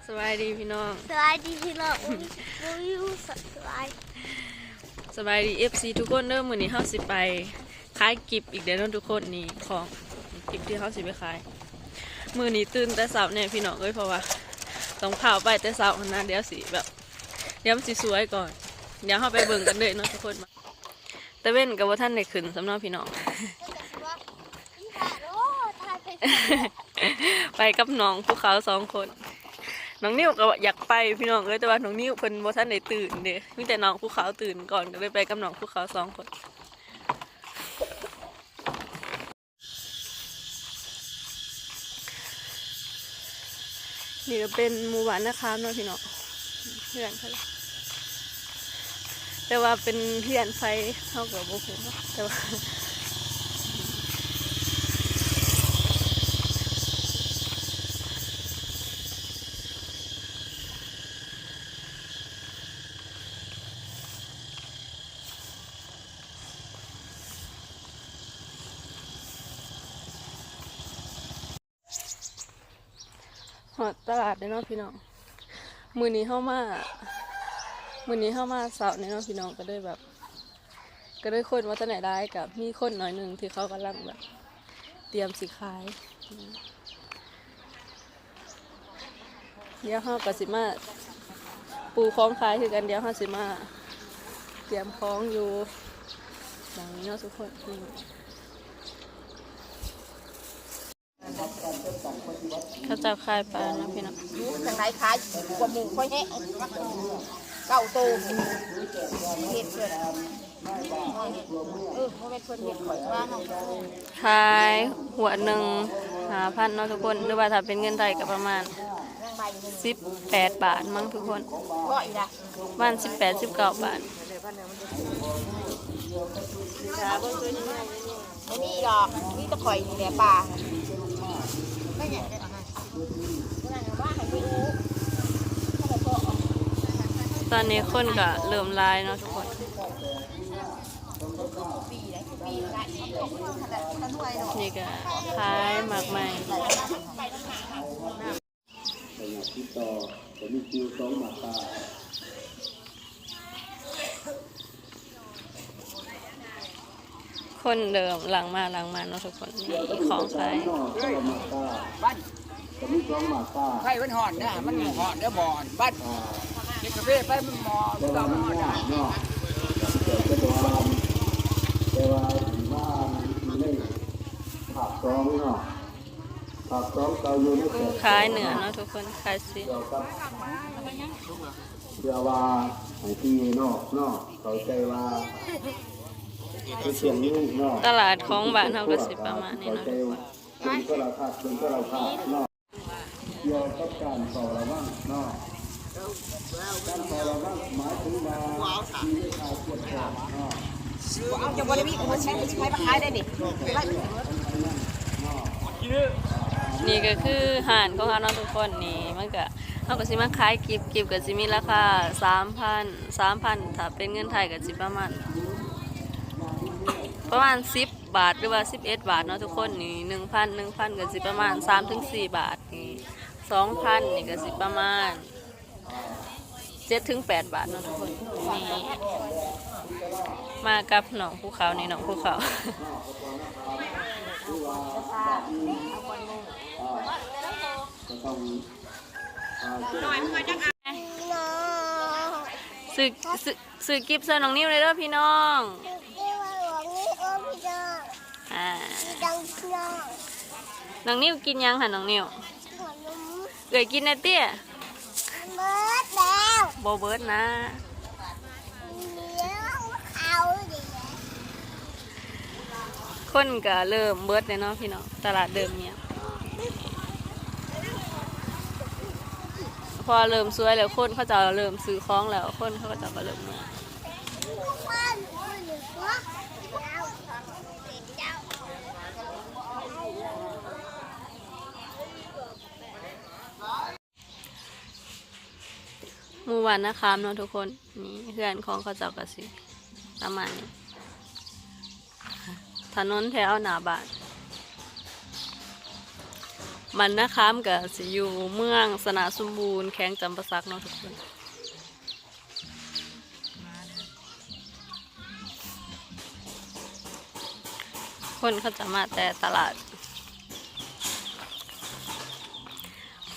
สบายดีพี่น้องสบายดีพี่น้องอุ้ยสบายดีFC ทุกคนเริ่มมื้อนี้เฮาสิไปขายกิบอีกเด้อทุกคนนี่ของกิบที่เฮาสิไปขายมื้อนี้ตื่นแต่เช้าแน่พี่น้องเอ้ยเพราะว่าต้องพาไปแต่เช้านะเดี๋ยวสิแบบเดี๋ยวมันสิสวยก่อนเดี๋ยวเฮาไปเบิ่งกันเลยเนาะทุกคนแต่เว้นก็บ่ทันได้ขึ้นสำหรับพี่น้อง ไปกับน้องภูเขา2 คนน้องนิ้วก็อยากไปพี่น้องเอ้ยแต่ว่าน้องนิ้วเพิ่นบ่ทันได้ตื่นเด้มีแต่น้องภูเขาตื่นก่อนก็เลยไปกับน้องภูเขา2 คนนี่ก็เป็นหมู่บ้านนะครับเนาะพี่น้องเพื่อนเขาแต่ว่าเป็นเพื่อนไฟเท่ากับบ่ฮู้แต่ว่าหอดตลาดได้เนาะพี่น้องมื้อนี้เข้ามาเสาร์ในเนาะพี่น้องก็ได้แบบก็ได้คนว่าจะไหนได้กับมีคนหน่อยหนึ่งที่เขากำลังแบบเตรียมสิขายเดี๋ยวเขากับสิมาปูคล้องขายคือกันเดี๋ยวเขาสิมาเตรียมคล้องอยู่อย่างนี้เนาะทุกคนเขาจะขายปลานะพี่น้องทางไหนขายกว่าหมูค่อยแห้เก้าโตเห็ดเกิดโมเมนต์คนเห็ดข่อยว่าเนาะขายหัวหนึ่ง5,000เนาะทุกคนหรือว่าถ้าเป็นเงินไทยก็ประมาณ18 บาทมั้งทุกคนก็อีกละประมาณ18-19 บาทไม่มีหรอกนี่ตะข่อยนี่แหละปลาไม่ใหญ่เลยตอนนี้คนก็เริ่มลายเนาะทุกคนนี่ก็ขายมากมายคนเดิมหลังมาเนาะทุกคนของขายไฟมันหอนนะมันหอนแล้วบ่อนบ้านกินกาแฟไปมันหมอมันก็หอนได้แต่ว่าบ้านนี่ผักสองเนาะผักสองเตาอยู่ในขายเหนือเนาะทุกคนขายสิเดี๋ยวว่าให้พี่เนาะเข้าใจว่าเสียงนี้เนาะตลาดของบ้านเฮาก็สิประมาณนี้เนาะเป็นก็เราขาดเนาะเกี่ยวกับการต่อระวังเนาะการต่อระวังหมายถึงว่ามีข่าวเกี่ยวกับเนาะเอาจะบริวิมันใช้มาขายได้ดินี่ก็คือห่านของเขาเนาะทุกคนนี่มันก็เขาก็สิมาขายกิบก็สิมีราคา 3,000 ถ้าเป็นเงินไทยก็สิประมาณ10 บาทหรือว่า11 บาทเนาะทุกคนนี่ 1,000ก็สิประมาณ 3-4 บาทนี่ 2,000นี่ก็สิประมาณ 7-8 บาทเนาะทุกคนนี่มากับหนองภูเขานี่หนองภูเขาสื่อกิฟต์เซอร์น้องนิ้วเลยเด้อพี่น้องน้องนิ้วกินยังค่ะน้องนิ้วเกยกินนะเตี้ยเบิร์ดแล้ว โบเบิร์ดนะคนก็เริ่มเบิร์ดเลยเนาะพี่น้องตลาดเดิมเนี่ยพอเริ่มสวยแล้วคนเขาจะเริ่มซื้อของแล้วคนเขาก็จะมาเริ่มมาเมื่อวานนะครับเนาะทุกคนนี่เพื่อนของเขาเจ้ากระสิประมาณนี้ถนนแถวหน้าบ้าน มันนะคะมกับสิอยู่เมืองสนาสมบูรณ์แข้งจำปาสักเนาะทุกคนคนเขาจะมาแต่ตลาด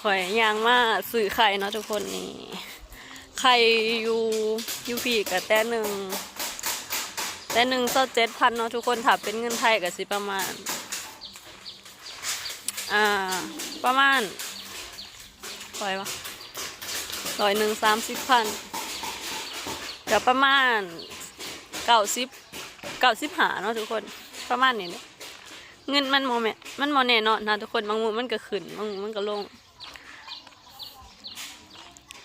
ข่อยย่างมาซื้อไข่เนาะทุกคนนี่ไข่อยู่พี่กับแต่หนึ่ง27,000เนาะทุกคนถ้าเป็นเงินไทยก็สิประมาณร้อยวะ130,000กับประมาณ90 95เนาะทุกคนประมาณนี้เนี่ยเงินมันโมแน่นอนนะทุกคนบางมุมมันก็ขึ้นบางมุมมันก็ลง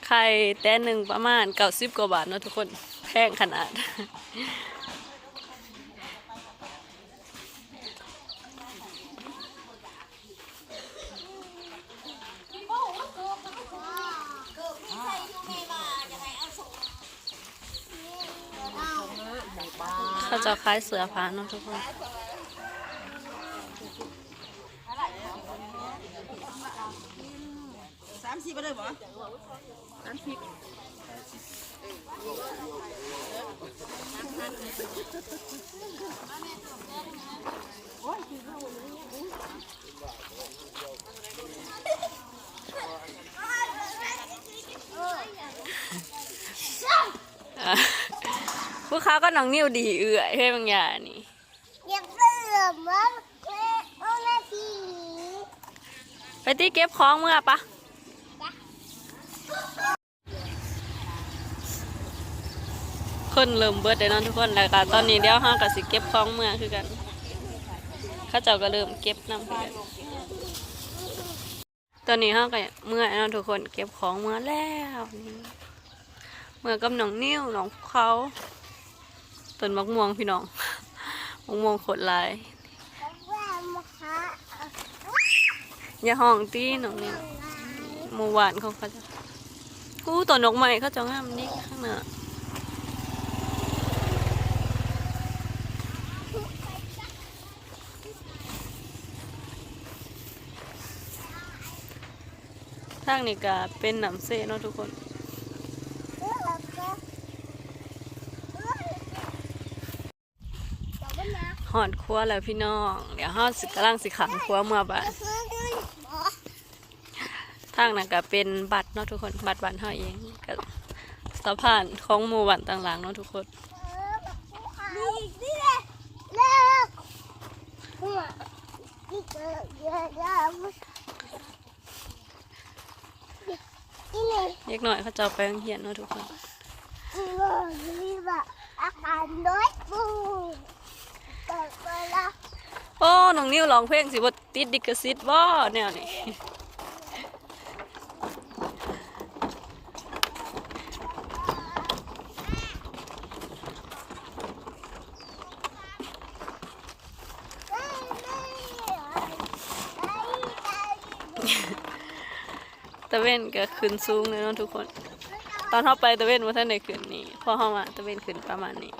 ไข่แต่หนึ่งประมาณ90 กว่าบาทเนาะทุกคนแพงขนาดเขาจะคล้ายเสือผ้าเนาะทุกคน30ไปเลยบ่ผู้ค้าก็น้องนิ้วดีเอื่อยให้บางอย่างนี่ไปที่เก็บของเมื่อปะคนเริ่มเบิดเลยนะทุกคนแล้วก็ตอนนี้เดี๋ยวห้ากับสิเก็บของเมื่อคือกันข้าเจ้าก็เริ่มเก็บน้ำคือกันตอนนี้ห้ากับเมื่อนะทุกคนเก็บของเมื่อแล้วนี่เมื่อกับน้องนิ้วน้องเขาต้นมะม่วงพี่น้องมะม่วงขดลายอย่าห้องตีน้องนิ้วหมู่หวานเขาจะต้นดอกไม้เขาจะงามนี่ข้างหน้าทางนี้ก็เป็นน้ำเสเนาะทุกคนหอดครัวแล้วพี่น้องเดี๋ยวห้าสิกำลังสิขังครัวเมื่อบ่ายทางนั้นก็เป็นบัตรเนาะทุกคนบัตรบ้านเฮาเองกับสะพานของหมู่บ้านต่างๆเนาะทุกคนเล็กหน่อยเขาจะไปโรงเรียนเนาะทุกคนโอ้น้องนิ้วร้องเพลงสิบ่ติดดิกซิตบ่แนวนี้ตะเว้นก็ขึ้นสูงเลยเนาะทุกคนตอนเข้าไปตะเว้นว่าท่านไหนขึ้นนี่พอเข้ามาตะเว้นขึ้นประมาณนี้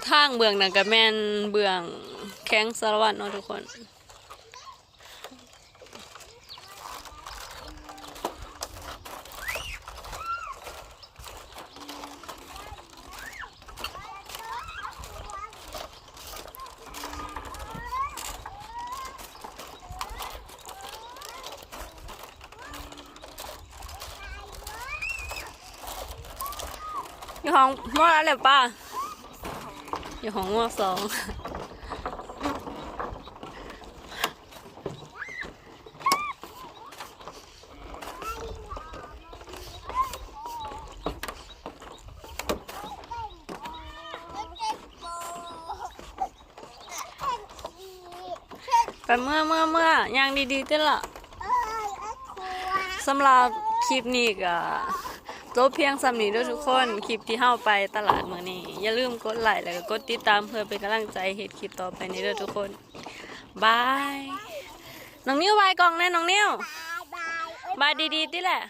ทางเบื้องนั่นก็แม่นเบื้องแข้งสารวัตรเนาะทุกคนอยู่ห้องมออะไรป้าอยู่ห้องมอ2แต่เมื่อย่างดีๆเต้นละสำหรับคลิปนี้ก็ จบเพียงสำนี้ด้วยทุกคนคลิปที่เฮาไปตลาดมื้อนี้อย่าลืมกดไลค์แล้วก็กดติดตามเพื่อเป็นกำลังใจเฮ็ดคลิปต่อไปนี้ด้วยทุกคนบายน้องนิ้วบายกล่องแน่น้องนิ้วบายดีๆติแหละ